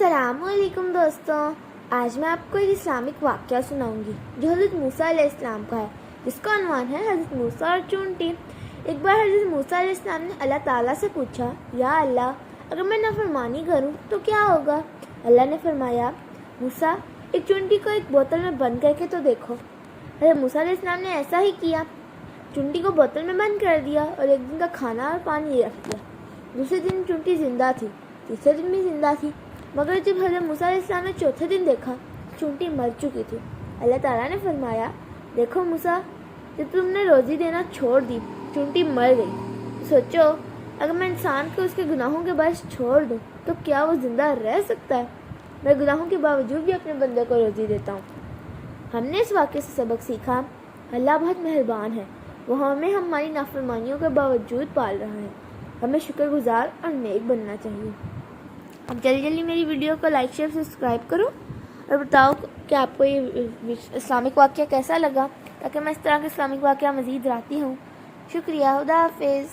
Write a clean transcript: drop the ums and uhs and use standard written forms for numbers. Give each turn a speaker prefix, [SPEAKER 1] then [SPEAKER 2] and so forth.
[SPEAKER 1] अस्सलाम वालेकुम दोस्तों, आज मैं आपको एक इस्लामिक वाक़या सुनाऊंगी जो हज़रत मूसा अलैहिस्सलाम का है, जिसका उन्वान है हज़रत मूसा और चूंटी। एक बार हज़रत मूसा अलैहिस्सलाम ने अल्लाह ताला से पूछा, या अल्लाह, अगर मैं नाफरमानी करूं तो क्या होगा? अल्लाह ने फरमाया, मूसा, एक चूंटी को एक बोतल में बंद करके तो देखो। हज़रत मूसा अलैहिस्सलाम ने ऐसा ही किया, चूंटी को बोतल में बंद कर दिया और एक दिन का खाना और पानी रख दिया। दूसरे दिन चूंटी जिंदा थी, तीसरे दिन भी जिंदा थी, मगर जब हज़रत मूसा अलैहिस्सलाम ने चौथे दिन देखा, चूंटी मर चुकी थी। अल्लाह ताला ने फरमाया, देखो मूसा, जब तुमने रोज़ी देना छोड़ दी, चूंटी मर गई। सोचो, अगर मैं इंसान को उसके गुनाहों के बायस छोड़ दूँ तो क्या वो ज़िंदा रह सकता है? मैं गुनाहों के बावजूद भी अपने बंदे को रोज़ी देता हूँ। हमने इस वाक़े से सबक सीखा, अल्लाह बहुत मेहरबान है, वो हमें हमारी नाफरमानियों के बावजूद पाल रहा है। हमें शुक्रगुजार और नेक बनना चाहिए। अब जल्दी जल्दी मेरी वीडियो को लाइक शेयर सब्सक्राइब करो और बताओ कि आपको ये इस्लामिक वाक़या कैसा लगा, ताकि मैं इस तरह के इस्लामिक वाक़या मज़ीद लाती हूँ। शुक्रिया, खुदा हाफिज़।